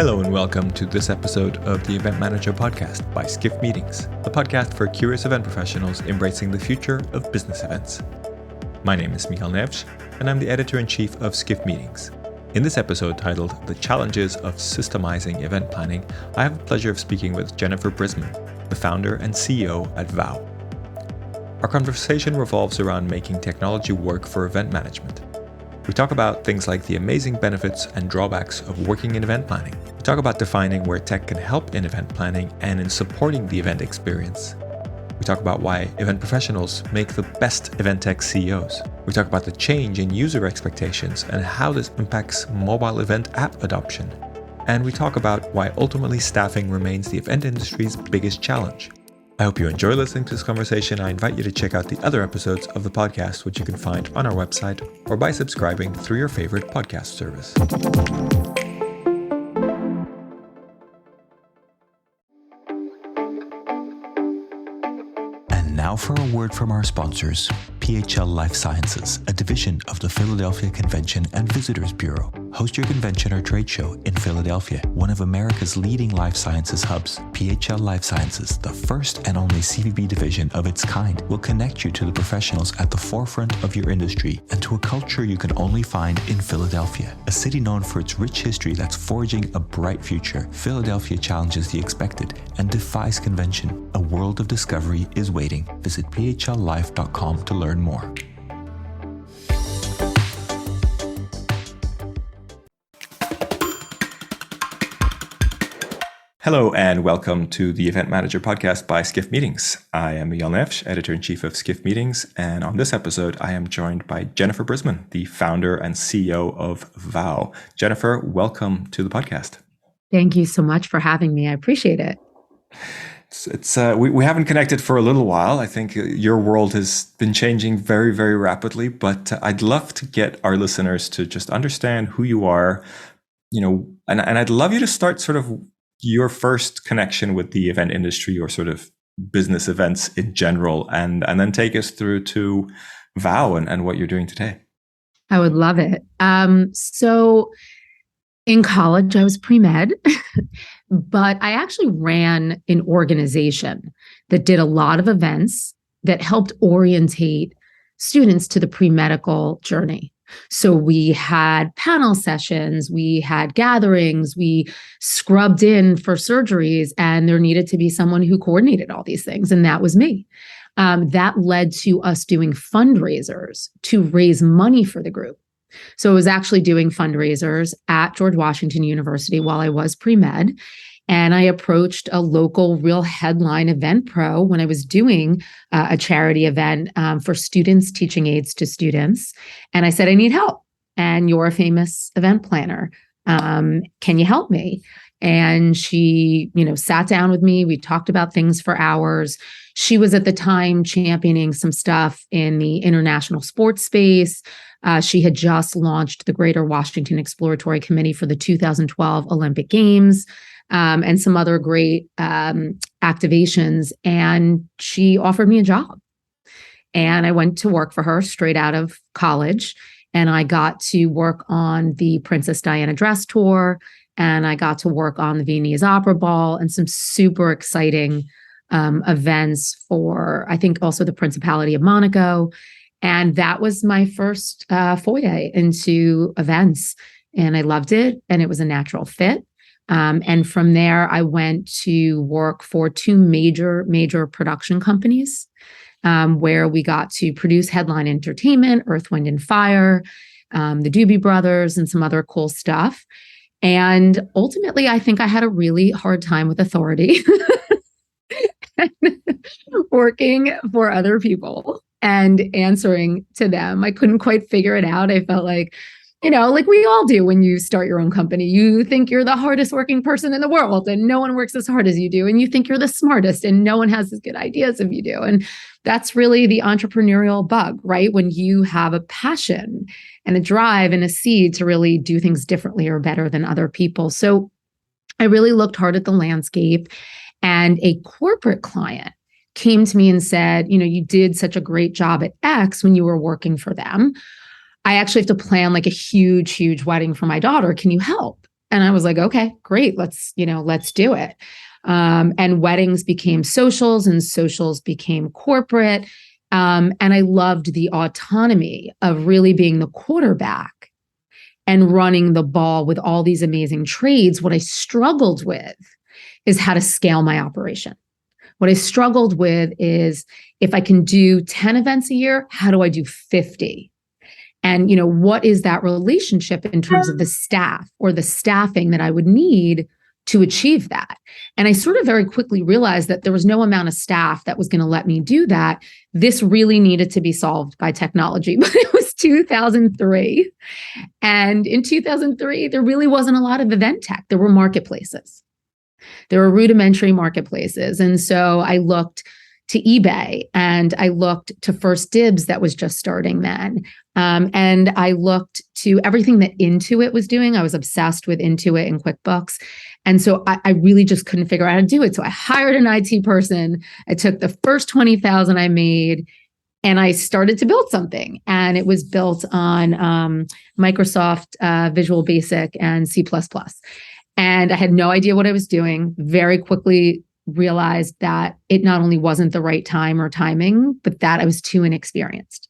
Hello and welcome to this episode of the Event Manager Podcast by Skift Meetings, the podcast for curious event professionals embracing the future of business events. My name is Michal Neves, and I'm the editor-in-chief of Skift Meetings. In this episode titled The Challenges of Systematizing Event Planning, I have the pleasure of speaking with Jennifer Brisman, the founder and CEO at VOW. Our conversation revolves around making technology work for event management. We talk about things like the amazing benefits and drawbacks of working in event planning. We talk about defining where tech can help in event planning and in supporting the event experience. We talk about why event professionals make the best event tech CEOs. We talk about the change in user expectations and how this impacts mobile event app adoption. And we talk about why ultimately staffing remains the event industry's biggest challenge. I hope you enjoy listening to this conversation. I invite you to check out the other episodes of the podcast, which you can find on our website or by subscribing through your favorite podcast service. And now for a word from our sponsors, PHL Life Sciences, a division of the Philadelphia Convention and Visitors Bureau. Host your convention or trade show in Philadelphia, one of America's leading life sciences hubs. PHL Life Sciences, the first and only CVB division of its kind, will connect you to the professionals at the forefront of your industry and to a culture you can only find in Philadelphia. A city known for its rich history that's forging a bright future, Philadelphia challenges the expected and defies convention. A world of discovery is waiting. Visit phllife.com to learn more. Hello and welcome to the Event Manager Podcast by Skift Meetings. I am Michal Neves, editor-in-chief of Skift Meetings, and on this episode, I am joined by Jennifer Brisman, the founder and CEO of VOW. Jennifer, welcome to the podcast. Thank you so much for having me. I appreciate it. We haven't connected for a little while. I think your world has been changing very, very rapidly, but I'd love to get our listeners to just understand who you are, and I'd love you to start sort of your first connection with the event industry or sort of business events in general, and then take us through to VOW and what you're doing today. I would love it. So in college, I was pre-med, but I actually ran an organization that did a lot of events that helped orientate students to the pre-medical journey. So we had panel sessions, we had gatherings, we scrubbed in for surgeries, and there needed to be someone who coordinated all these things. And that was me. That led to us doing fundraisers to raise money for the group. So I was actually doing fundraisers at George Washington University while I was pre-med. And I approached a local real headline event pro when I was doing a charity event for students, teaching aids to students. And I said, I need help. And you're a famous event planner. Can you help me? And she, sat down with me. We talked about things for hours. She was at the time championing some stuff in the international sports space. She had just launched the Greater Washington Exploratory Committee for the 2012 Olympic Games. And some other great activations. And she offered me a job. And I went to work for her straight out of college. And I got to work on the Princess Diana dress tour. And I got to work on the Viennese Opera Ball and some super exciting events for, I think, also the Principality of Monaco. And that was my first foray into events. And I loved it. And it was a natural fit. And from there, I went to work for two major production companies, where we got to produce headline entertainment, Earth, Wind, and Fire, the Doobie Brothers, and some other cool stuff. And ultimately, I think I had a really hard time with authority working for other people and answering to them. I couldn't quite figure it out. I felt like, like we all do when you start your own company, you think you're the hardest working person in the world and no one works as hard as you do. And you think you're the smartest and no one has as good ideas as you do. And that's really the entrepreneurial bug, right? When you have a passion and a drive and a seed to really do things differently or better than other people. So I really looked hard at the landscape, and a corporate client came to me and said, you did such a great job at X when you were working for them. I actually have to plan like a huge wedding for my daughter. Can you help? And I was like, okay, great. Let's do it. And weddings became socials and socials became corporate. And I loved the autonomy of really being the quarterback and running the ball with all these amazing trades. What I struggled with is how to scale my operation. What I struggled with is, if I can do 10 events a year, how do I do 50? And, what is that relationship in terms of the staff or the staffing that I would need to achieve that? And I sort of very quickly realized that there was no amount of staff that was going to let me do that. This really needed to be solved by technology. But it was 2003. And in 2003, there really wasn't a lot of event tech. There were marketplaces. There were rudimentary marketplaces. And so I looked to eBay and I looked to First Dibs that was just starting then. And I looked to everything that Intuit was doing. I was obsessed with Intuit and QuickBooks. And so I really just couldn't figure out how to do it. So I hired an IT person. I took the first 20,000 I made and I started to build something. And it was built on Microsoft Visual Basic and C++. And I had no idea what I was doing. Very quickly realized that it not only wasn't the right time or timing, but that I was too inexperienced.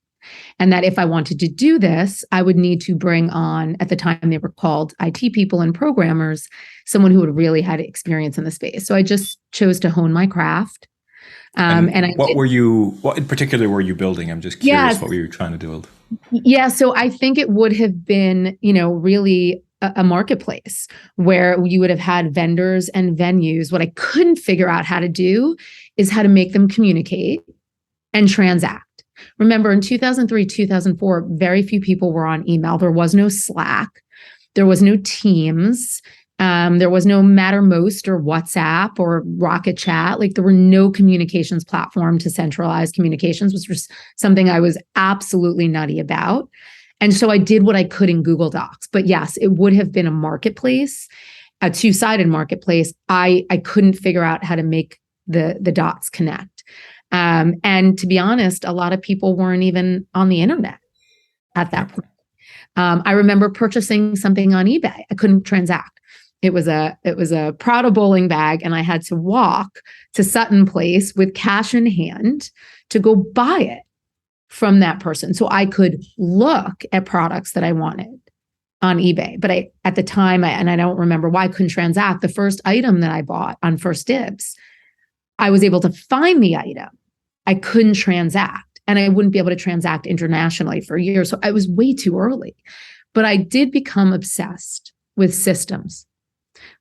And that if I wanted to do this, I would need to bring on, at the time they were called IT people and programmers, someone who had really had experience in the space. So I just chose to hone my craft. What in particular were you building? I'm just curious what were you trying to build? Yeah, so I think it would have been, really a marketplace where you would have had vendors and venues. What I couldn't figure out how to do is how to make them communicate and transact. Remember, in 2003, 2004, very few people were on email. There was no Slack. There was no Teams. There was no Mattermost or WhatsApp or Rocket Chat. Like, there were no communications platform to centralize communications, which was something I was absolutely nutty about. And so I did what I could in Google Docs. But yes, it would have been a marketplace, a two-sided marketplace. I couldn't figure out how to make the dots connect. And to be honest, a lot of people weren't even on the internet at that point. I remember purchasing something on eBay. I couldn't transact. It was a Prada bowling bag, and I had to walk to Sutton Place with cash in hand to go buy it from that person, so I could look at products that I wanted on eBay. But at the time, and I don't remember why I couldn't transact. The first item that I bought on First Dibs, I was able to find the item. I couldn't transact, and I wouldn't be able to transact internationally for years. So I was way too early. But I did become obsessed with systems,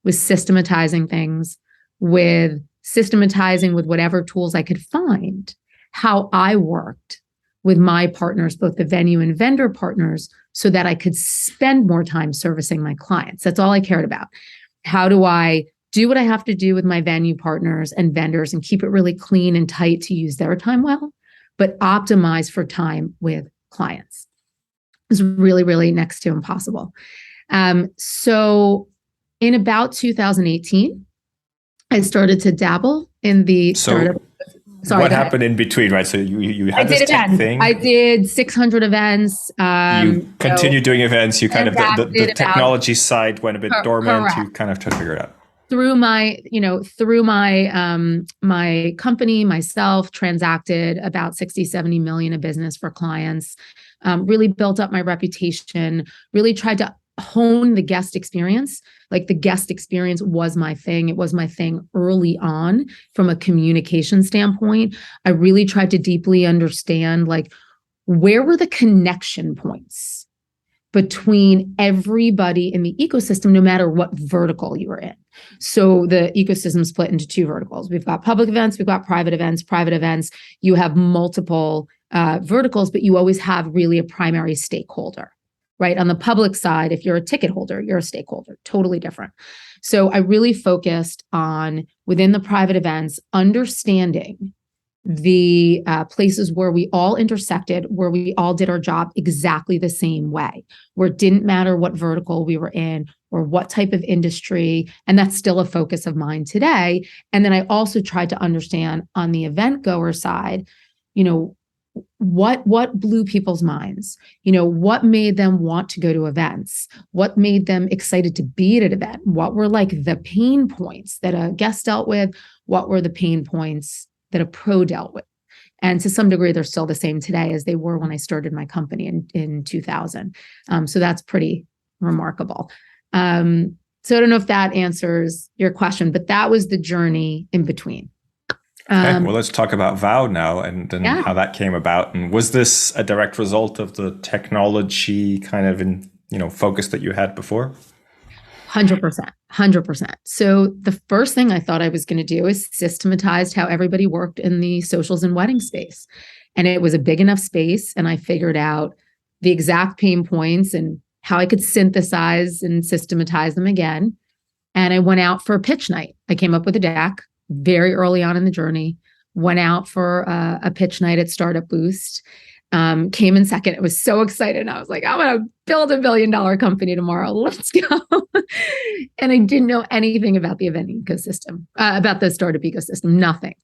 with systematizing things, with systematizing with whatever tools I could find, how I worked with my partners, both the venue and vendor partners, so that I could spend more time servicing my clients. That's all I cared about. How do I do what I have to do with my venue partners and vendors and keep it really clean and tight to use their time well, but optimize for time with clients? It was really, really next to impossible. So in about 2018, I started to dabble in the startup. Sorry, what happened in between, right? So you had this tech thing. I did 600 events. You continued doing events. You kind of, the technology side went a bit dormant. Correct. You kind of tried to figure it out. Through my company, myself, transacted about 60, 70 million of business for clients, really built up my reputation, really tried to hone the guest experience. Like, the guest experience was my thing. It was my thing early on from a communication standpoint. I really tried to deeply understand, like, where were the connection points between everybody in the ecosystem, no matter what vertical you were in. So the ecosystem split into two verticals. We've got public events, we've got private events. Private events, you have multiple verticals, but you always have really a primary stakeholder. Right? On the public side, if you're a ticket holder, you're a stakeholder, totally different. So I really focused on, within the private events, understanding the places where we all intersected, where we all did our job exactly the same way, where it didn't matter what vertical we were in or what type of industry. And that's still a focus of mine today. And then I also tried to understand, on the event goer side, what blew people's minds? What made them want to go to events? What made them excited to be at an event? What were like the pain points that a guest dealt with? What were the pain points that a pro dealt with? And to some degree, they're still the same today as they were when I started my company in 2000. So that's pretty remarkable. So I don't know if that answers your question, but that was the journey in between. Okay, well, let's talk about Vow now and how that came about. And was this a direct result of the technology kind of focus that you had before? 100%. So the first thing I thought I was going to do is systematize how everybody worked in the socials and wedding space. And it was a big enough space. And I figured out the exact pain points and how I could synthesize and systematize them again. And I went out for a pitch night. I came up with a deck very early on in the journey, went out for a pitch night at Startup Boost, came in second. I was so excited. I was like, I'm going to build $1 billion company tomorrow. Let's go. And I didn't know anything about the event ecosystem, about the startup ecosystem, nothing.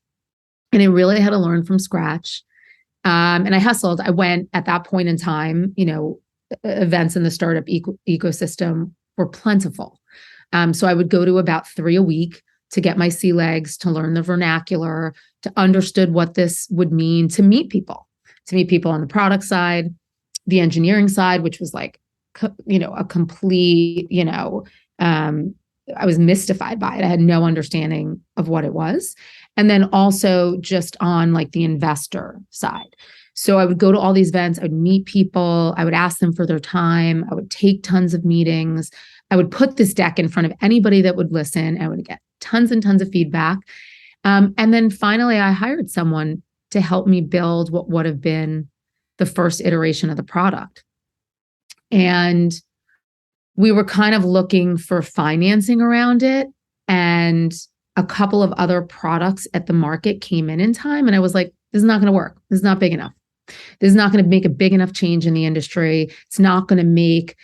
And I really had to learn from scratch. And I hustled. I went at that point in time, events in the startup ecosystem were plentiful. So I would go to about 3 a week to get my sea legs, to learn the vernacular, to understand what this would mean, to meet people on the product side, the engineering side, which was like, a complete, I was mystified by it. I had no understanding of what it was. And then also just on like the investor side. So I would go to all these events, I would meet people, I would ask them for their time, I would take tons of meetings, I would put this deck in front of anybody that would listen, I would get tons and tons of feedback. And then finally, I hired someone to help me build what would have been the first iteration of the product. And we were kind of looking for financing around it. And a couple of other products at the market came in time. And I was like, this is not going to work. This is not big enough. This is not going to make a big enough change in the industry. It's not going to make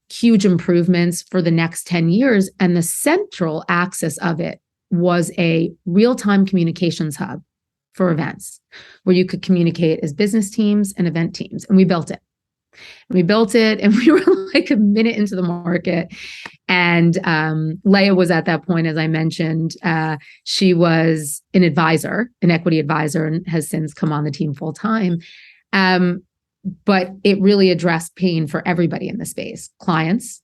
huge improvements for the next 10 years. And the central axis of it was a real-time communications hub for events where you could communicate as business teams and event teams. And we built it. And we were like a minute into the market. And Leah was at that point, as I mentioned, she was an equity advisor, and has since come on the team full time. But it really addressed pain for everybody in the space: clients,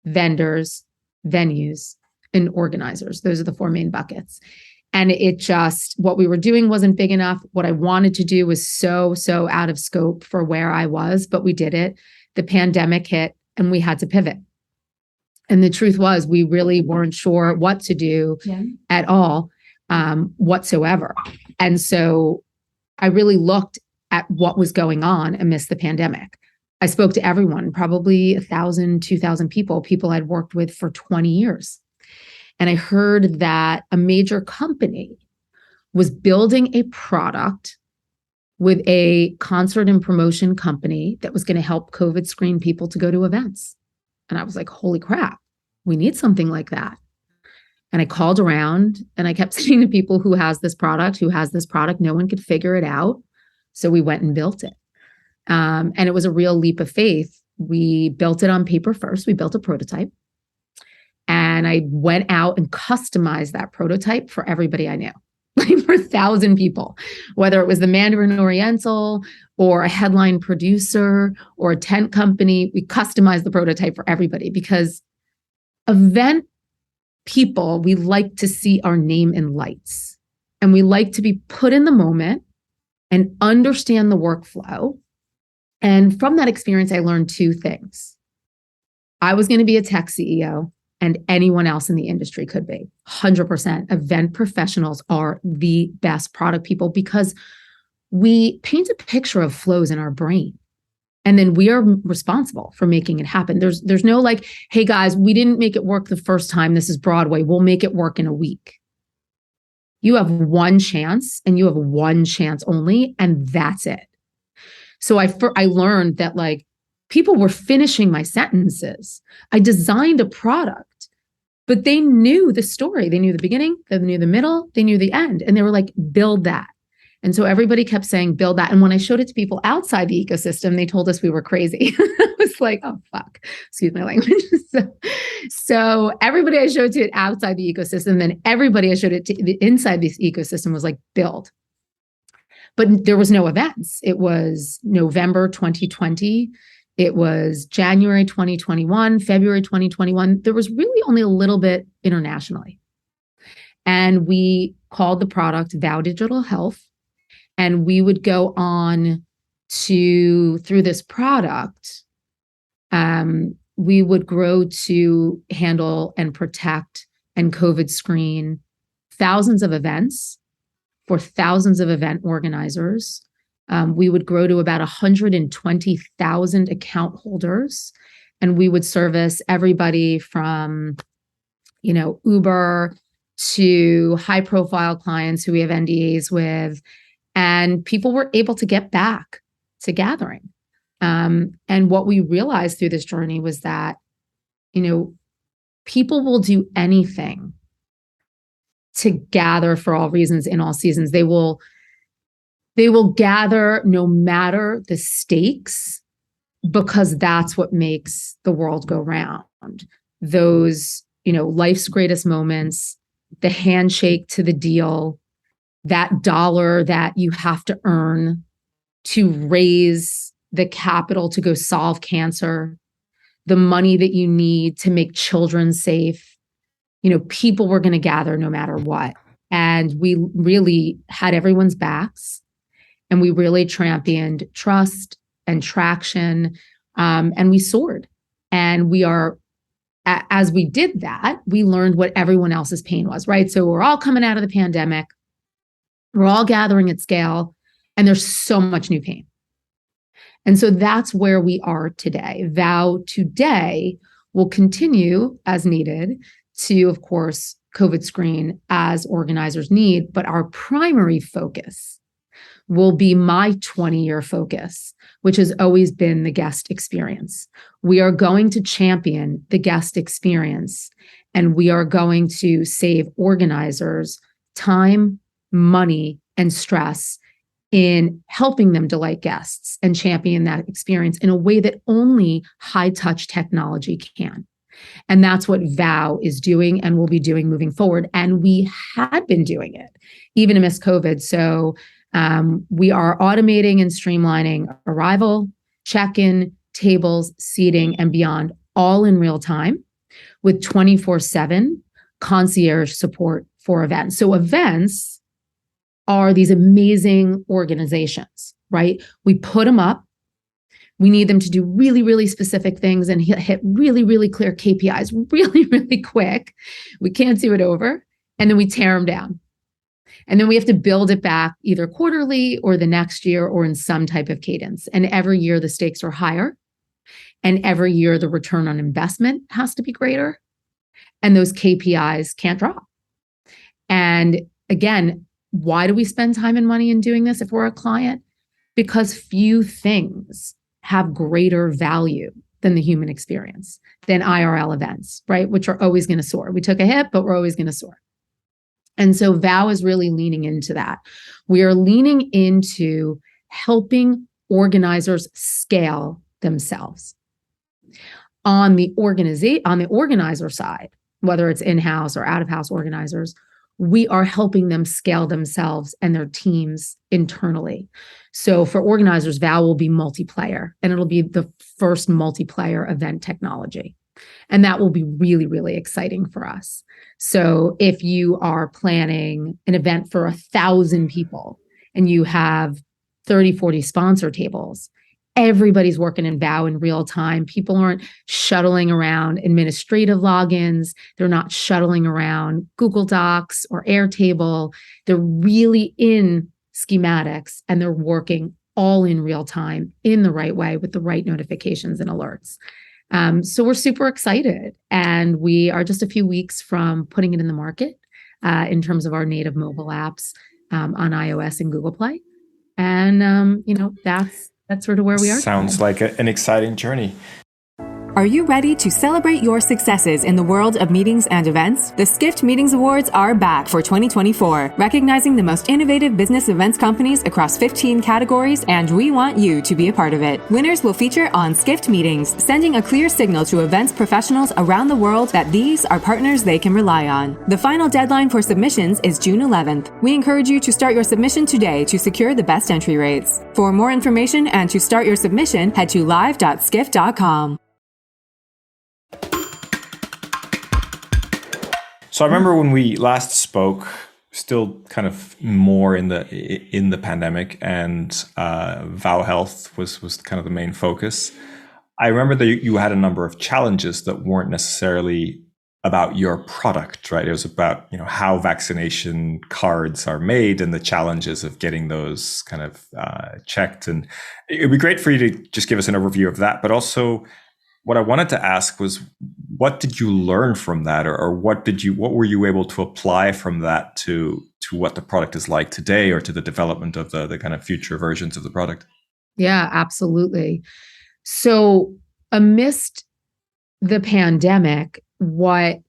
vendors, venues, and organizers. Those are the 4 main buckets. And what we were doing wasn't big enough. What I wanted to do was so out of scope for where I was, but we did it. The pandemic hit and we had to pivot. And the truth was, we really weren't sure what to do at all, whatsoever. And so I really looked at what was going on amidst the pandemic. I spoke to everyone, probably 1,000, 2,000 people I'd worked with for 20 years. And I heard that a major company was building a product with a concert and promotion company that was going to help COVID screen people to go to events. And I was like, holy crap, we need something like that. And I called around and I kept saying to people, who has this product? No one could figure it out. So we went and built it. And it was a real leap of faith. We built it on paper first. We built a prototype. And I went out and customized that prototype for everybody I knew, like for 1,000 people, whether it was the Mandarin Oriental or a headline producer or a tent company. We customized the prototype for everybody because event people, we like to see our name in lights, and we like to be put in the moment and understand the workflow. And from that experience, I learned 2 things. I was going to be a tech CEO, and anyone else in the industry could be. 100%. Event professionals are the best product people because we paint a picture of flows in our brain. And then we are responsible for making it happen. There's no like, hey guys, we didn't make it work the first time. This is Broadway. We'll make it work in a week. You have one chance, and you have one chance only, and that's it. So I learned that like people were finishing my sentences. I designed a product, but they knew the story. They knew the beginning, they knew the middle, they knew the end. And they were like, build that. And so everybody kept saying, build that. And when I showed it to people outside the ecosystem, they told us we were crazy. I was like, oh, fuck, excuse my language. So everybody I showed to outside the ecosystem, then everybody I showed it to inside this ecosystem was like, build. But there was no events. It was November 2020. It was January 2021, February 2021. There was really only a little bit internationally. And we called the product Vow Digital Health. And we would go on through this product, we would grow to handle and protect and COVID screen thousands of events for thousands of event organizers. We would grow to about 120,000 account holders, and we would service everybody from, Uber to high profile clients who we have NDAs with. And people were able to get back to gathering. And what we realized through this journey was that, people will do anything to gather for all reasons in all seasons. They will gather no matter the stakes, because that's what makes the world go round. Those, life's greatest moments, the handshake to the deal, that dollar that you have to earn to raise the capital to go solve cancer, the money that you need to make children safe. People were going to gather no matter what. And we really had everyone's backs, and we really championed trust and traction, and we soared. And as we did that, we learned what everyone else's pain was, right? So we're all coming out of the pandemic. We're all gathering at scale, and there's so much new pain. And so that's where we are today. Vow today will continue as needed to, of course, COVID screen as organizers need, but our primary focus will be my 20-year focus, which has always been the guest experience. We are going to champion the guest experience, and we are going to save organizers time, money, and stress in helping them delight guests and champion that experience in a way that only high-touch technology can. And that's what Vow is doing and will be doing moving forward. And we had been doing it even amidst COVID. So we are automating and streamlining arrival, check-in, tables, seating, and beyond, all in real time with 24/7 concierge support for events. So events are these amazing organizations, right? We put them up. We need them to do really, really specific things and hit really, really clear KPIs really, really quick. We can't do it over. And then we tear them down. And then we have to build it back either quarterly or the next year or in some type of cadence. And every year the stakes are higher. And every year the return on investment has to be greater. And those KPIs can't drop. And again, why do we spend time and money in doing this if we're a client? Because few things have greater value than the human experience, than IRL events, right? Which are always going to soar. We took a hit, but we're always going to soar. And so Vow is really leaning into that. We are leaning into helping organizers scale themselves. On the organizer side, whether it's in-house or out-of-house organizers, we are helping them scale themselves and their teams internally. So for organizers, Vow will be multiplayer, and it'll be the first multiplayer event technology. And that will be really, really exciting for us. So if you are planning an event for 1,000 people and you have 30, 40 sponsor tables, everybody's working in Vow in real time. People aren't shuttling around administrative logins. They're not shuttling around Google Docs or Airtable. They're really in schematics, and they're working all in real time in the right way with the right notifications and alerts. So we're super excited, and we are just a few weeks from putting it in the market in terms of our native mobile apps on iOS and Google Play. And, that's sort of where we are. Sounds like an exciting journey. Are you ready to celebrate your successes in the world of meetings and events? The Skift Meetings Awards are back for 2024, recognizing the most innovative business events companies across 15 categories, and we want you to be a part of it. Winners will feature on Skift Meetings, sending a clear signal to events professionals around the world that these are partners they can rely on. The final deadline for submissions is June 11th. We encourage you to start your submission today to secure the best entry rates. For more information and to start your submission, head to live.skift.com. So I remember when we last spoke, still kind of more in the pandemic, and Vow Health was kind of the main focus. I remember that you had a number of challenges that weren't necessarily about your product, right? It was about, how vaccination cards are made and the challenges of getting those kind of checked. And it'd be great for you to just give us an overview of that, but also what I wanted to ask was, what did you learn from that, or what were you able to apply from that to what the product is like today, or to the development of the kind of future versions of the product? Yeah, absolutely. So amidst the pandemic, what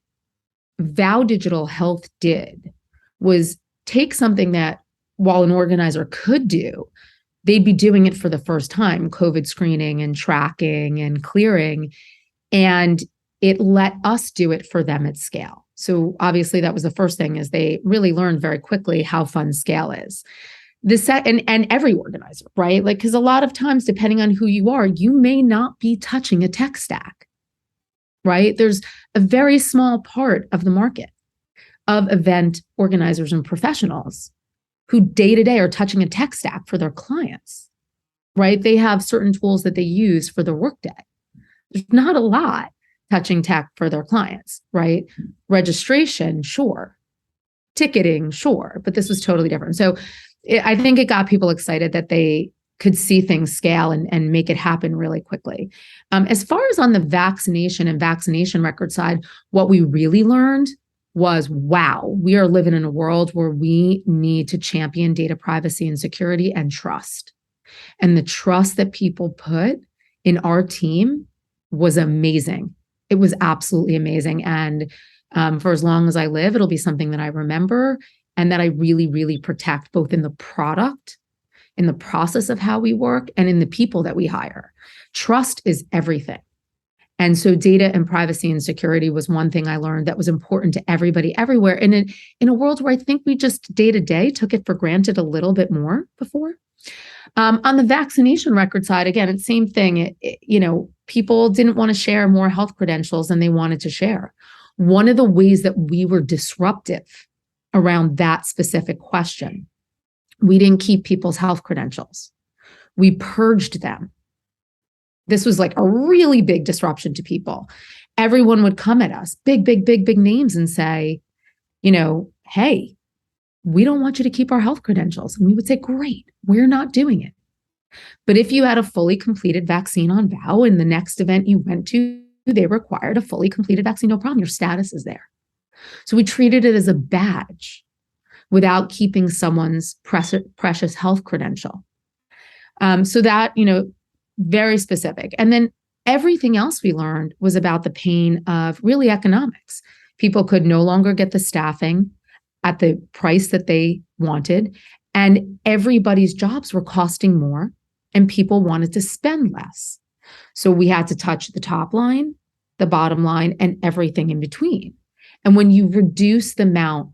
Vow Digital Health did was take something that, while an organizer could do, they'd be doing it for the first time, COVID screening and tracking and clearing, and it let us do it for them at scale. So obviously that was the first thing, is they really learned very quickly how fun scale is. And every organizer, right? Like, because a lot of times, depending on who you are, you may not be touching a tech stack, right? There's a very small part of the market of event organizers and professionals who day to day are touching a tech stack for their clients, right? They have certain tools that they use for their workday. There's not a lot touching tech for their clients, right? Registration, sure. Ticketing, sure. But this was totally different. So I think it got people excited that they could see things scale and make it happen really quickly. As far as on the vaccination and vaccination record side, what we really learned was, wow, we are living in a world where we need to champion data privacy and security and trust. And the trust that people put in our team was amazing. It was absolutely amazing. And for as long as I live, it'll be something that I remember and that I really, really protect, both in the product, in the process of how we work, and in the people that we hire. Trust is everything. And so data and privacy and security was one thing I learned that was important to everybody everywhere. And in a world where I think we just day to day took it for granted a little bit more before. On the vaccination record side, again, it's same thing. People didn't want to share more health credentials than they wanted to share. One of the ways that we were disruptive around that specific question, we didn't keep people's health credentials. We purged them. This was like a really big disruption to people. Everyone would come at us, big names, and say, hey, we don't want you to keep our health credentials. And we would say, great, we're not doing it. But if you had a fully completed vaccine on Vow, and the next event you went to, they required a fully completed vaccine, no problem, your status is there. So we treated it as a badge without keeping someone's precious health credential. So that, very specific. And then everything else we learned was about the pain of really economics. People could no longer get the staffing at the price that they wanted, and everybody's jobs were costing more, and people wanted to spend less. So we had to touch the top line, the bottom line, and everything in between. And when you reduce the amount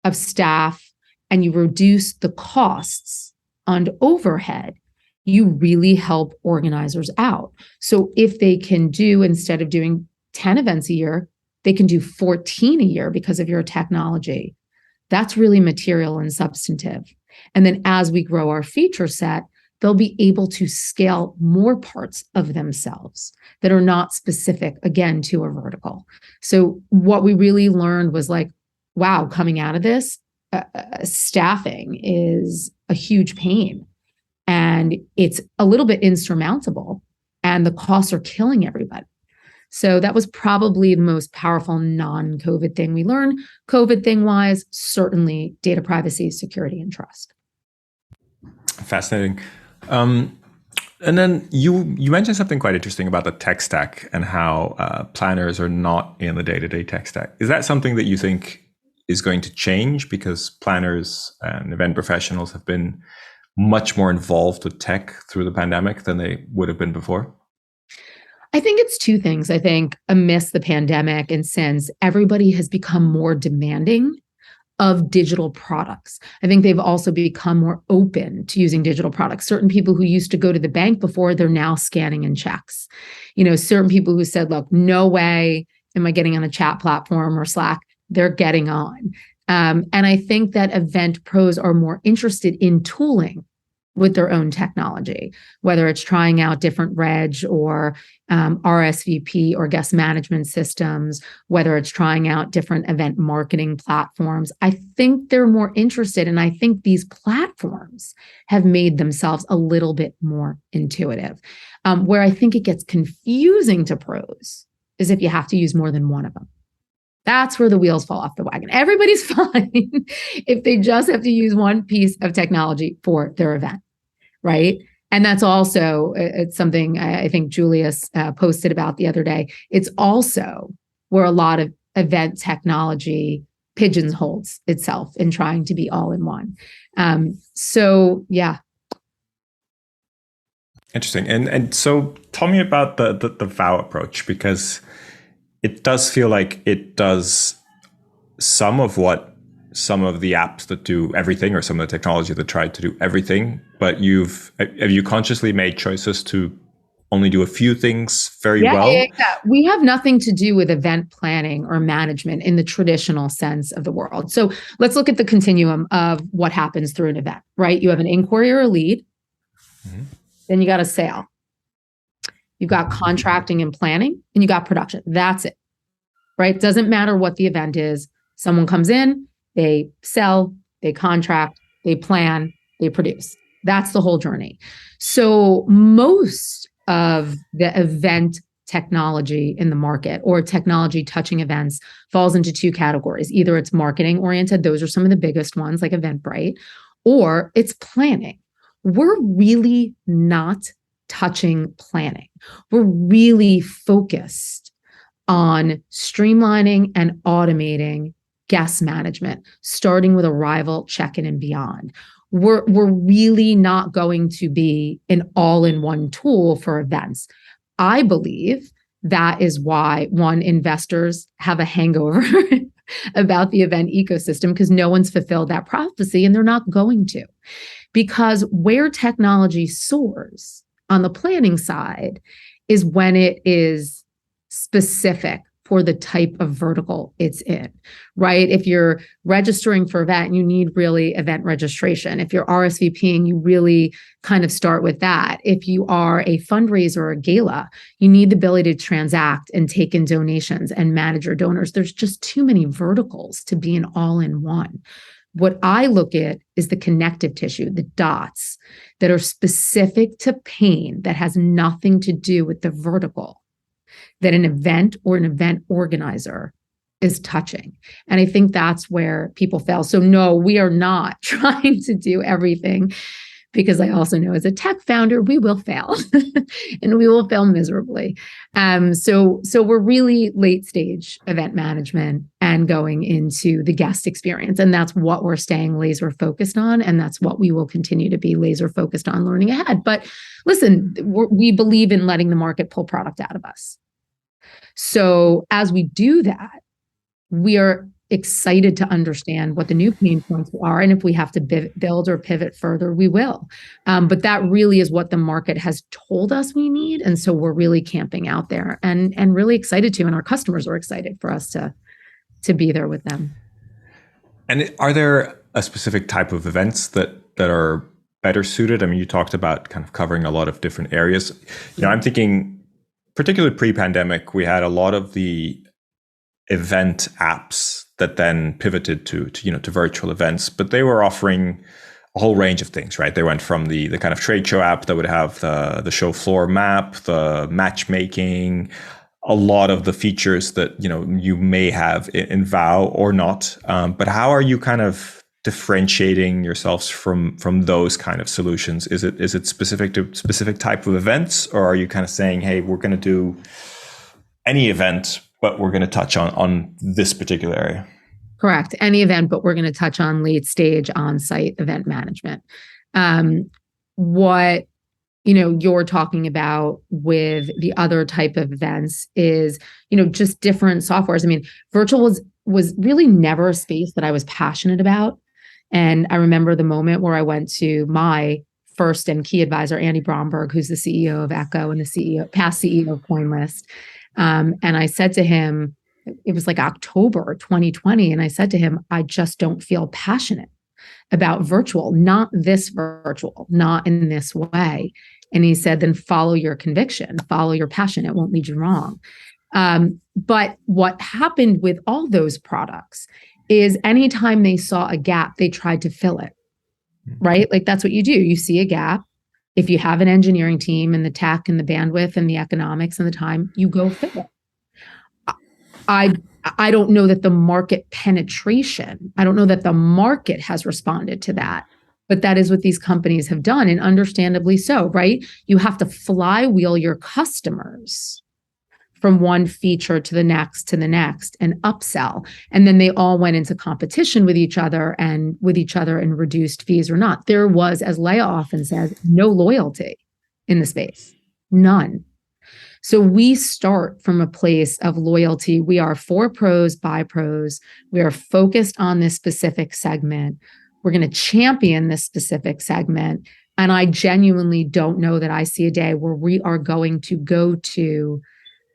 of staff and you reduce the costs on overhead, you really help organizers out. So if they can do, instead of doing 10 events a year, they can do 14 a year because of your technology. That's really material and substantive. And then as we grow our feature set, they'll be able to scale more parts of themselves that are not specific, again, to a vertical. So what we really learned was like, wow, coming out of this, staffing is a huge pain. And it's a little bit insurmountable, and the costs are killing everybody. So that was probably the most powerful non-COVID thing we learned. COVID thing-wise, certainly data privacy, security, and trust. Fascinating. And then you mentioned something quite interesting about the tech stack and how planners are not in the day-to-day tech stack. Is that something that you think is going to change because planners and event professionals have been much more involved with tech through the pandemic than they would have been before? I think it's two things. I think amidst the pandemic, and since everybody has become more demanding of digital products, I think they've also become more open to using digital products. Certain people who used to go to the bank before, they're now scanning in checks. Certain people who said, look, no way am I getting on a chat platform or Slack, they're getting on. And I think that event pros are more interested in tooling with their own technology, whether it's trying out different reg or RSVP or guest management systems, whether it's trying out different event marketing platforms. I think they're more interested, and I think these platforms have made themselves a little bit more intuitive. Where I think it gets confusing to pros is if you have to use more than one of them. That's where the wheels fall off the wagon. Everybody's fine if they just have to use one piece of technology for their event, right? And that's also, it's something I think Julius posted about the other day. It's also where a lot of event technology pigeonholes itself in trying to be all in one. So, yeah. Interesting. And so tell me about the vow approach, because it does feel like it does some of what some of the apps that do everything, or some of the technology that tried to do everything, but have you consciously made choices to only do a few things very well? Yeah. We have nothing to do with event planning or management in the traditional sense of the world. So let's look at the continuum of what happens through an event, right? You have an inquiry or a lead, then you got a sale. You've got contracting and planning, and you got production. That's it, right? Doesn't matter what the event is. Someone comes in, they sell, they contract, they plan, they produce. That's the whole journey. So most of the event technology in the market, or technology touching events, falls into two categories. Either it's marketing oriented, those are some of the biggest ones like Eventbrite, or it's planning. We're really not touching planning. We're really focused on streamlining and automating guest management, starting with arrival, check-in, and beyond. We're really not going to be an all-in-one tool for events. I believe that is why, one, investors have a hangover about the event ecosystem, because no one's fulfilled that prophecy, and they're not going to. Because where technology soars on the planning side is when it is specific for the type of vertical it's in, right? If you're registering for event, you need really event registration. If you're RSVPing, you really kind of start with that. If you are a fundraiser or a gala, you need the ability to transact and take in donations and manage your donors. There's just too many verticals to be an all-in-one. What I look at is the connective tissue, the dots that are specific to pain that has nothing to do with the vertical that an event or an event organizer is touching. And I think that's where people fail. So no, we are not trying to do everything, because I also know as a tech founder, we will fail and we will fail miserably. So we're really late stage event management and going into the guest experience. And that's what we're staying laser focused on. And that's what we will continue to be laser focused on learning ahead. But listen, we believe in letting the market pull product out of us. So as we do that, we are excited to understand what the new pain points are. And if we have to build or pivot further, we will. But that really is what the market has told us we need. And so we're really camping out there and really excited to, and our customers are excited for us to be there with them. And are there a specific type of events that are better suited? I mean, you talked about kind of covering a lot of different areas. I'm thinking, particularly pre-pandemic, we had a lot of the event apps that then pivoted to virtual events, but they were offering a whole range of things, right? They went from the kind of trade show app that would have the show floor map, the matchmaking, a lot of the features that you may have in Vow or not. But how are you kind of differentiating yourselves from those kind of solutions? Is it specific to specific type of events, or are you kind of saying, hey, we're going to do any event, but we're going to touch on this particular area? Correct. Any event, but we're going to touch on late stage on-site event management. What you're talking about with the other type of events is, just different softwares. I mean, virtual was really never a space that I was passionate about. And I remember the moment where I went to my first and key advisor, Andy Bromberg, who's the CEO of Echo and the past CEO of CoinList. And I said to him, it was like October 2020. And I said to him, I just don't feel passionate about virtual, not this virtual, not in this way. And he said, then follow your conviction, follow your passion. It won't lead you wrong. But what happened with all those products is anytime they saw a gap, they tried to fill it, right? Like that's what you do. You see a gap. If you have an engineering team and the tech and the bandwidth and the economics and the time, you go fill it. I don't know that the market penetration, I don't know that the market has responded to that, but that is what these companies have done, and understandably so, right? You have to flywheel your customers from one feature to the next and upsell. And then they all went into competition with each other and reduced fees or not. There was, as Leah often says, no loyalty in the space, none. So we start from a place of loyalty. We are for pros, by pros. We are focused on this specific segment. We're going to champion this specific segment. And I genuinely don't know that I see a day where we are going to go to,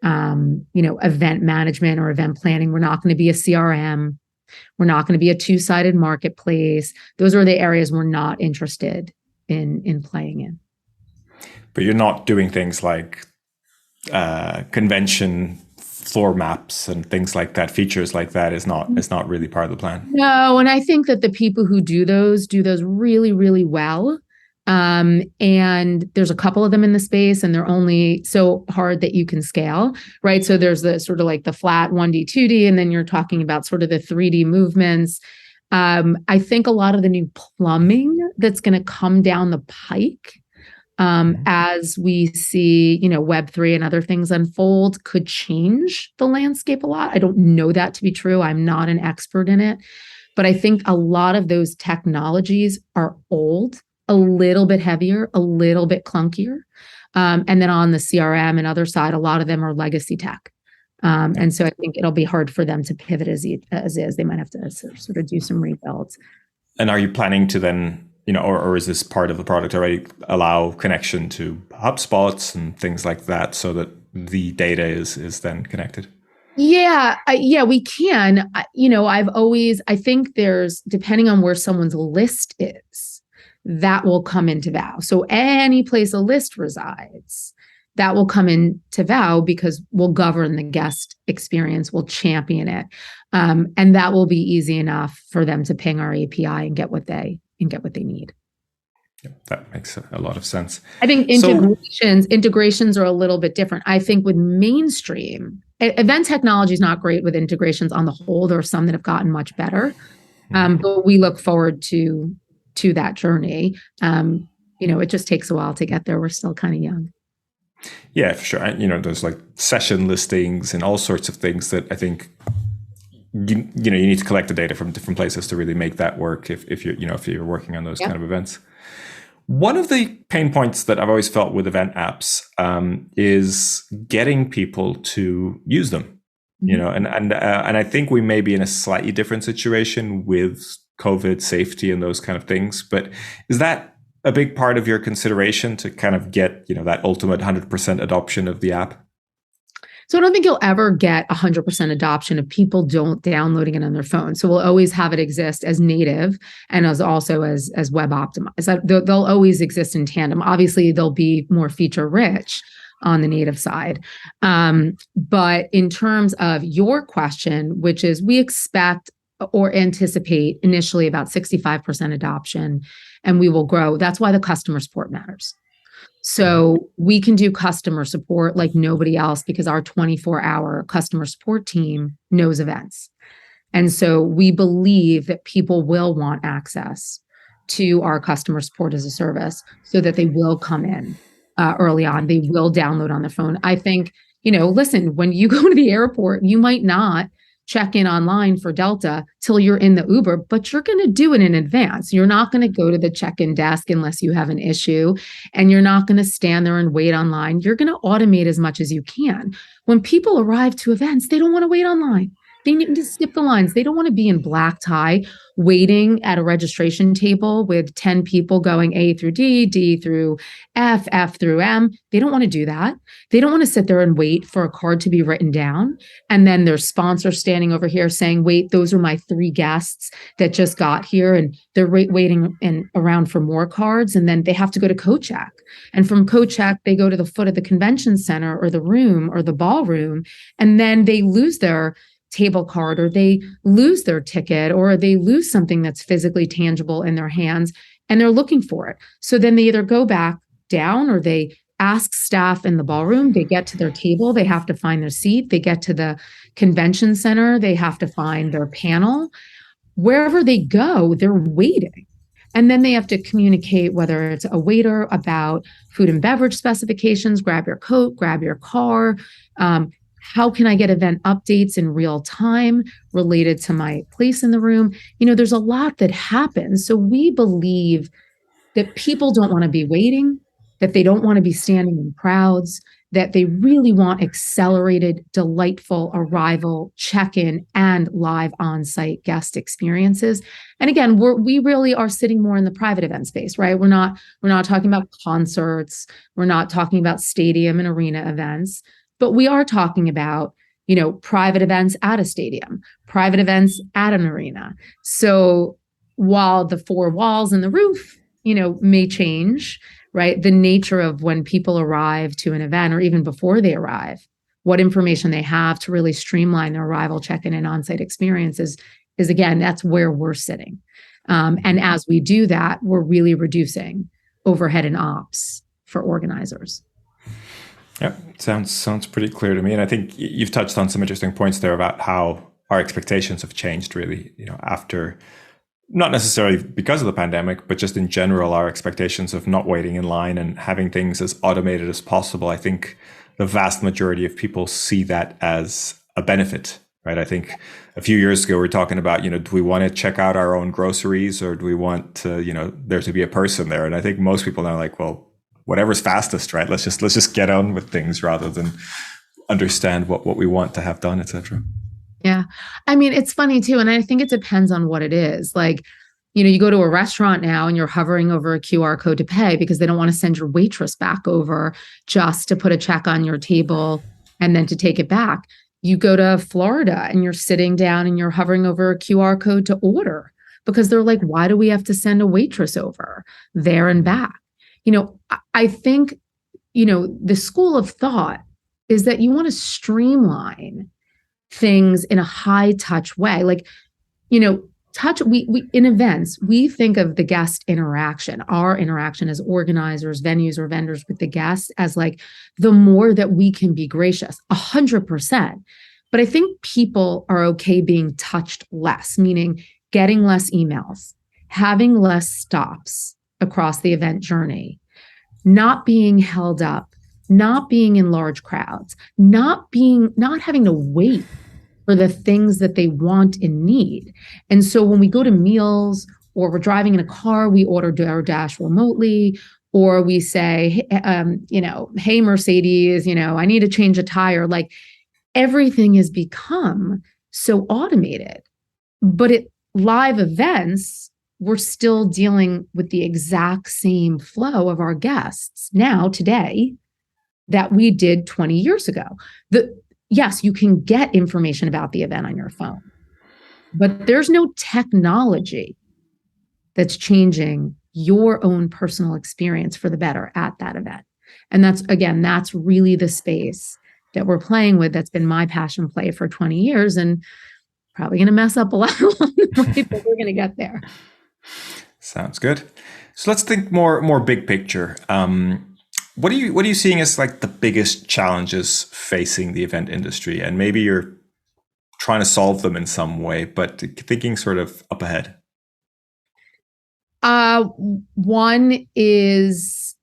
event management or event planning. We're not going to be a CRM. We're not going to be a two-sided marketplace. Those are the areas we're not interested in playing in. But you're not doing things like convention floor maps and things like that. Features like that is not really part of the plan. No, and I think that the people who do those really, really well. And there's a couple of them in the space, and they're only so hard that you can scale, right? So there's the sort of like the flat 1D, 2D, and then you're talking about sort of the 3D movements. I think a lot of the new plumbing that's going to come down the pike as we see, Web3 and other things unfold could change the landscape a lot. I don't know that to be true. I'm not an expert in it, but I think a lot of those technologies are old, a little bit heavier, a little bit clunkier. And then on the CRM and other side, a lot of them are legacy tech. And so I think it'll be hard for them to pivot as is. They might have to sort of do some rebuilds. And are you planning to then, or is this part of the product already, allow connection to HubSpots and things like that so that the data is then connected? Yeah, we can. I think there's, depending on where someone's list is, that will come into Vow. So any place a list resides, that will come into Vow because we'll govern the guest experience, we'll champion it. And that will be easy enough for them to ping our API and get what they need. Yeah, that makes a lot of sense. I think integrations are a little bit different. I think with mainstream, event technology is not great with integrations on the whole. There are some that have gotten much better. But we look forward to that journey. It just takes a while to get there. We're still kind of young. Yeah, for sure. And, there's like session listings and all sorts of things that I think you need to collect the data from different places to really make that work if you're working on those kind of events. One of the pain points that I've always felt with event apps is getting people to use them. And I think we may be in a slightly different situation with COVID safety and those kind of things. But is that a big part of your consideration to kind of get, that ultimate 100% adoption of the app? So I don't think you'll ever get 100% adoption if people don't downloading it on their phone. So we'll always have it exist as native and as web optimized. They'll always exist in tandem. Obviously, they'll be more feature rich on the native side. But in terms of your question, which is we expect or anticipate initially about 65% adoption, and we will grow. That's why the customer support matters. So we can do customer support like nobody else because our 24-hour customer support team knows events. And so we believe that people will want access to our customer support as a service so that they will come in early on. They will download on the phone. I think, listen, when you go to the airport, you might not check in online for Delta till you're in the Uber, but you're going to do it in advance. You're not going to go to the check-in desk unless you have an issue, and you're not going to stand there and wait online. You're going to automate as much as you can. When people arrive to events, they don't want to wait online. They need to skip the lines. They don't want to be in black tie waiting at a registration table with 10 people going A through D, D through F, F through M. They don't want to do that. They don't want to sit there and wait for a card to be written down. And then their sponsor standing over here saying, wait, those are my 3 guests that just got here. And they're waiting around for more cards. And then they have to go to co-check. And from co-check, they go to the foot of the convention center or the room or the ballroom. And then they lose their table card, or they lose their ticket, or they lose something that's physically tangible in their hands, and they're looking for it. So then they either go back down, or they ask staff in the ballroom. They get to their table, they have to find their seat. They get to the convention center, they have to find their panel. Wherever they go, they're waiting. And then they have to communicate, whether it's a waiter about food and beverage specifications, grab your coat, grab your car, how can I get event updates in real time related to my place in the room? There's a lot that happens. So we believe that people don't want to be waiting, that they don't want to be standing in crowds, that they really want accelerated, delightful arrival, check-in, and live on-site guest experiences. And again, we really are sitting more in the private event space, right? We're not talking about concerts. We're not talking about stadium and arena events. But we are talking about, private events at a stadium, private events at an arena. So while the 4 walls and the roof, may change, right? The nature of when people arrive to an event, or even before they arrive, what information they have to really streamline their arrival, check-in, and on-site experiences is again, that's where we're sitting. And as we do that, we're really reducing overhead and ops for organizers. Yeah, sounds pretty clear to me. And I think you've touched on some interesting points there about how our expectations have changed really, after, not necessarily because of the pandemic, but just in general, our expectations of not waiting in line and having things as automated as possible. I think the vast majority of people see that as a benefit, right? I think a few years ago, we were talking about, do we want to check out our own groceries, or do we want to, there to be a person there? And I think most people now are like, well, whatever's fastest, right? Let's just get on with things rather than understand what we want to have done, etc. Yeah. I mean, it's funny too. And I think it depends on what it is. Like, you go to a restaurant now and you're hovering over a QR code to pay because they don't want to send your waitress back over just to put a check on your table and then to take it back. You go to Florida and you're sitting down and you're hovering over a QR code to order because they're like, why do we have to send a waitress over there and back? I think, the school of thought is that you want to streamline things in a high touch way. Like, we in events, we think of the guest interaction, our interaction as organizers, venues, or vendors with the guests as like the more that we can be gracious, 100%. But I think people are okay being touched less, meaning getting less emails, having less stops across the event journey, not being held up, not being in large crowds, not having to wait for the things that they want and need. And so when we go to meals, or we're driving in a car, we order DoorDash remotely, or we say, hey, Mercedes, I need to change a tire. Like, everything has become so automated. But at live events, we're still dealing with the exact same flow of our guests now, today, that we did 20 years ago. Yes, you can get information about the event on your phone, but there's no technology that's changing your own personal experience for the better at that event. And that's really the space that we're playing with. That's been my passion play for 20 years, and probably going to mess up a lot along the way, but we're going to get there. Sounds good. So let's think more big picture. What are you seeing as like the biggest challenges facing the event industry? And maybe you're trying to solve them in some way, but thinking sort of up ahead? One is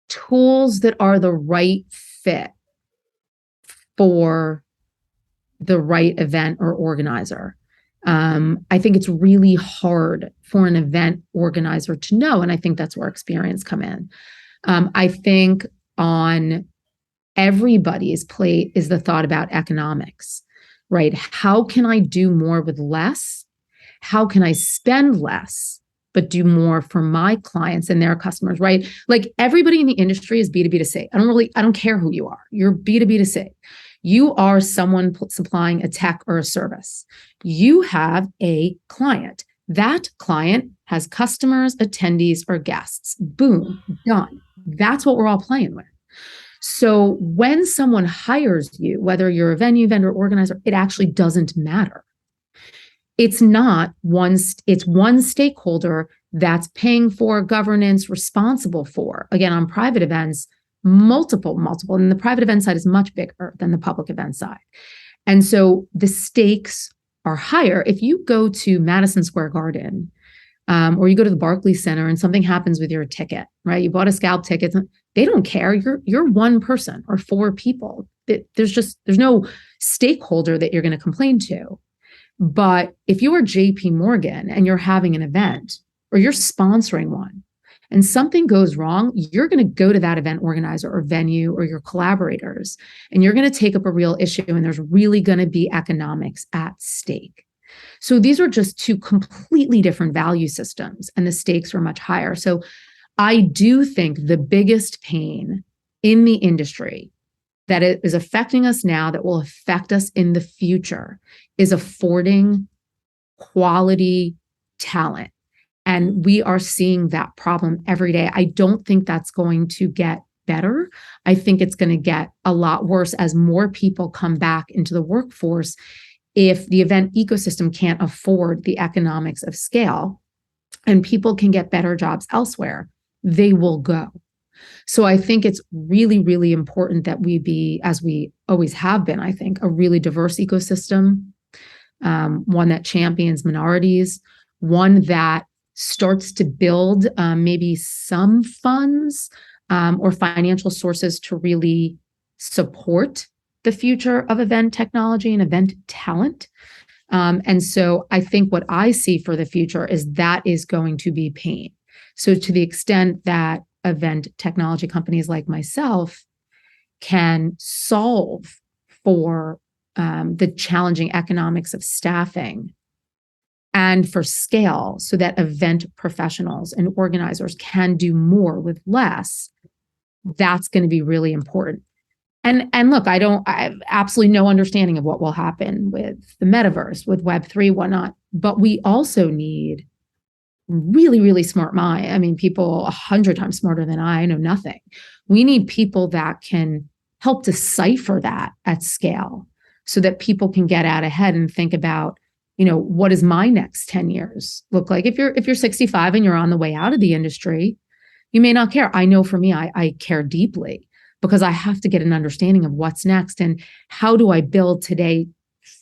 tools that are the right fit for the right event or organizer. I think it's really hard for an event organizer to know, and I think that's where experience come in. I think on everybody's plate is the thought about economics, right? How can I do more with less? How can I spend less, but do more for my clients and their customers, right? Like everybody in the industry is B2B to C. I don't care who you are. You're B2B to C. You are someone supplying a tech or a service. You have a client. That client has customers, attendees, or guests. Boom, done. That's what we're all playing with. So when someone hires you, whether you're a venue, vendor, organizer, it actually doesn't matter. It's one stakeholder that's paying for governance, responsible for, again, on private events, multiple, and the private event side is much bigger than the public event side. And so the stakes are higher. If you go to Madison Square Garden, or you go to the Barclays Center and something happens with your ticket, right? You bought a scalp ticket. They don't care. You're one person or four people. There's no stakeholder that you're going to complain to. But if you are JP Morgan and you're having an event or you're sponsoring one and something goes wrong, you're going to go to that event organizer or venue or your collaborators, and you're going to take up a real issue, and there's really going to be economics at stake. So these are just two completely different value systems, and the stakes are much higher. So I do think the biggest pain in the industry that it is affecting us now, that will affect us in the future, is affording quality talent. And we are seeing that problem every day. I don't think that's going to get better. I think it's going to get a lot worse as more people come back into the workforce. If the event ecosystem can't afford the economics of scale and people can get better jobs elsewhere, they will go. So I think it's really, really important that we be, as we always have been, I think, a really diverse ecosystem, one that champions minorities, one that starts to build maybe some funds or financial sources to really support the future of event technology and event talent. And so I think what I see for the future is that is going to be pain. So to the extent that event technology companies like myself can solve for the challenging economics of staffing and for scale, so that event professionals and organizers can do more with less, that's going to be really important. And look, I have absolutely no understanding of what will happen with the metaverse, with Web3, whatnot, but we also need really, really smart minds. I mean, people 100 times smarter than I know nothing. We need people that can help decipher that at scale so that people can get out ahead and think about, what does my next 10 years look like? If you're 65 and you're on the way out of the industry, you may not care. I know for me, I care deeply because I have to get an understanding of what's next and how do I build today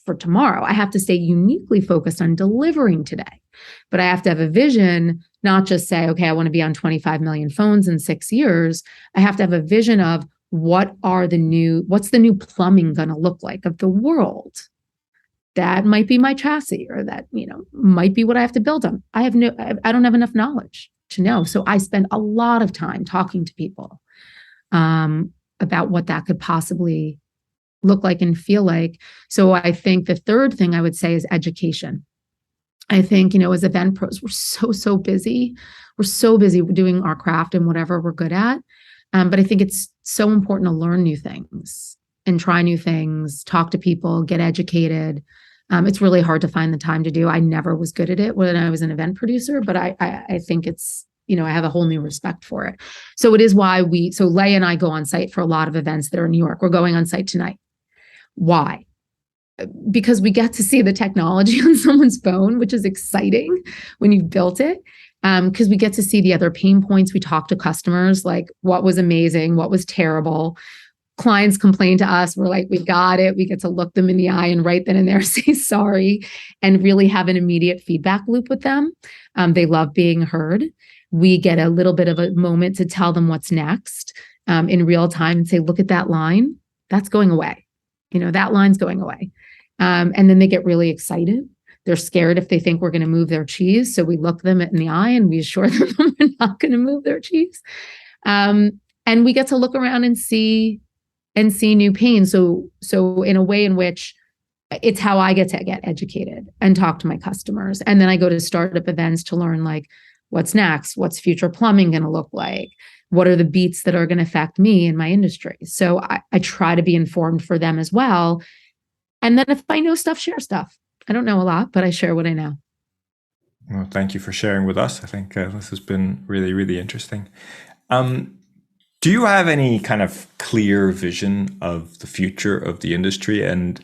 for tomorrow. I have to stay uniquely focused on delivering today, but I have to have a vision, not just say, okay, I want to be on 25 million phones in 6 years. I have to have a vision of what's the new plumbing going to look like of the world. That might be my chassis, or that, might be what I have to build on. I don't have enough knowledge to know. So I spend a lot of time talking to people about what that could possibly look like and feel like. So I think the third thing I would say is education. I think, as event pros, we're so busy. We're so busy doing our craft and whatever we're good at. But I think it's so important to learn new things and try new things, talk to people, get educated. It's really hard to find the time to do. I never was good at it when I was an event producer, but I think it's, I have a whole new respect for it. So it is why Leigh and I go on site for a lot of events that are in New York. We're going on site tonight. Why? Because we get to see the technology on someone's phone, which is exciting when you've built it. Because we get to see the other pain points. We talk to customers, like what was amazing, what was terrible. clients complain to us, we're like, we got it. We get to look them in the eye and right then and there say sorry and really have an immediate feedback loop with them. They love being heard. We get a little bit of a moment to tell them what's next in real time and say, look at that line. That's going away. That line's going away. And then they get really excited. They're scared if they think we're going to move their cheese. So we look them in the eye and we assure them we're not going to move their cheese. And we get to look around and see new pain. So in a way in which it's how I get to get educated and talk to my customers. And then I go to startup events to learn like, what's next? What's future plumbing going to look like? What are the beats that are going to affect me in my industry? So I try to be informed for them as well. And then if I know stuff, share stuff. I don't know a lot, but I share what I know. Well, thank you for sharing with us. I think this has been really, really interesting. Do you have any kind of clear vision of the future of the industry? And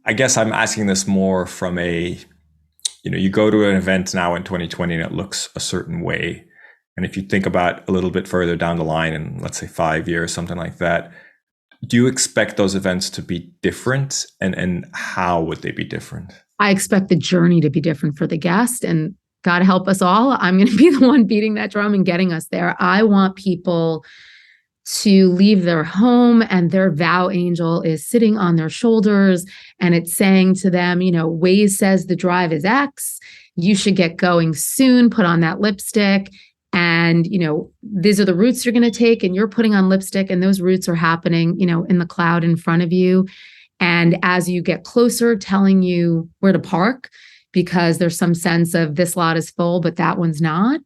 I guess I'm asking this more from you go to an event now in 2020 and it looks a certain way. And if you think about a little bit further down the line in, let's say, 5 years, something like that, do you expect those events to be different? And how would they be different? I expect the journey to be different for the guest. And God help us all, I'm going to be the one beating that drum and getting us there. I want people to leave their home and their vow angel is sitting on their shoulders and it's saying to them, Waze says the drive is X. You should get going soon, put on that lipstick. And, these are the routes you're going to take and you're putting on lipstick and those routes are happening, in the cloud in front of you. And as you get closer, telling you where to park because there's some sense of this lot is full, but that one's not.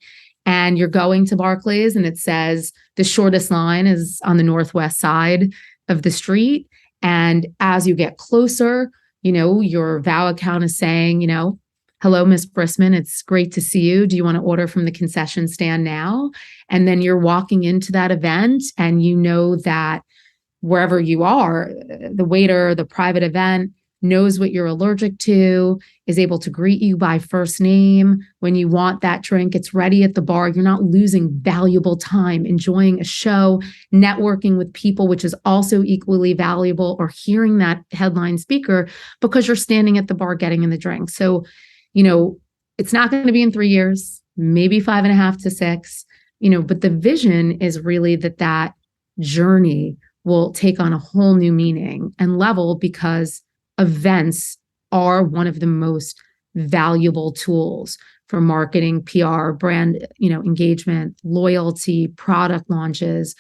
And you're going to Barclays and it says the shortest line is on the northwest side of the street. And as you get closer, your vow account is saying, hello, Miss Brisman, it's great to see you. Do you want to order from the concession stand now? And then you're walking into that event and you know that wherever you are, the waiter, the private event knows what you're allergic to, is able to greet you by first name. When you want that drink, it's ready at the bar. You're not losing valuable time enjoying a show, networking with people, which is also equally valuable, or hearing that headline speaker because you're standing at the bar getting in the drink. So, it's not going to be in 3 years, maybe 5.5 to 6, but the vision is really that journey will take on a whole new meaning and level because events are one of the most valuable tools for marketing, PR, brand, engagement, loyalty, product launches.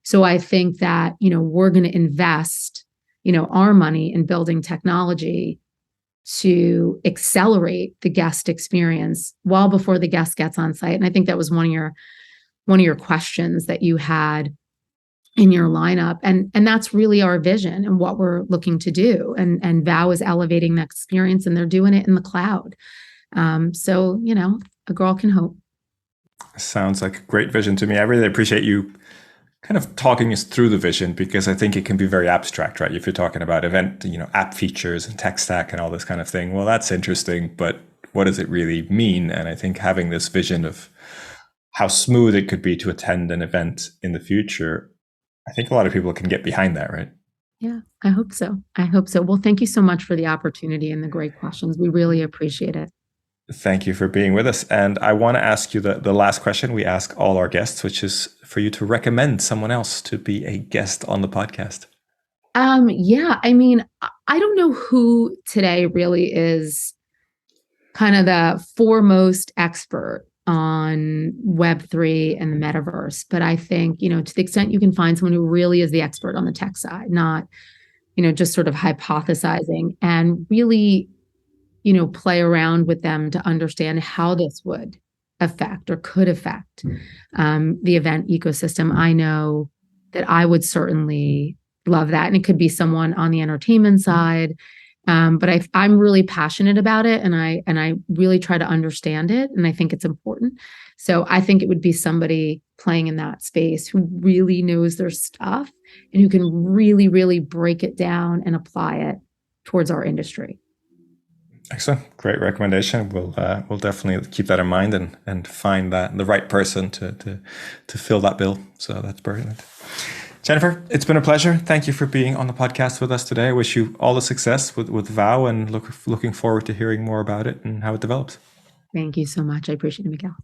So I think that, we're going to invest, our money in building technology to accelerate the guest experience well before the guest gets on site. And I think that was one of your questions that you had in your lineup. And that's really our vision and what we're looking to do. And Vow is elevating that experience and they're doing it in the cloud. So, a girl can hope. Sounds like a great vision to me. I really appreciate you kind of talking us through the vision because I think it can be very abstract, right? If you're talking about event, app features and tech stack and all this kind of thing, well, that's interesting, but what does it really mean? And I think having this vision of how smooth it could be to attend an event in the future, I think a lot of people can get behind that, right? Yeah, I hope so. Well, thank you so much for the opportunity and the great questions. We really appreciate it. Thank you for being with us. And I want to ask you the last question we ask all our guests, which is for you to recommend someone else to be a guest on the podcast. Yeah, I don't know who today really is kind of the foremost expert on Web3 and the metaverse. But I think, to the extent you can find someone who really is the expert on the tech side, not, just sort of hypothesizing and really, play around with them to understand how this would affect or could affect the event ecosystem. I know that I would certainly love that. And it could be someone on the entertainment side. But I'm really passionate about it and I really try to understand it. And I think it's important. So I think it would be somebody playing in that space who really knows their stuff and who can really, really break it down and apply it towards our industry. Excellent. Great recommendation. We'll definitely keep that in mind and find the right person to fill that bill. So that's brilliant. Jennifer, it's been a pleasure. Thank you for being on the podcast with us today. I wish you all the success with VOW and looking forward to hearing more about it and how it develops. Thank you so much. I appreciate it, Miguel.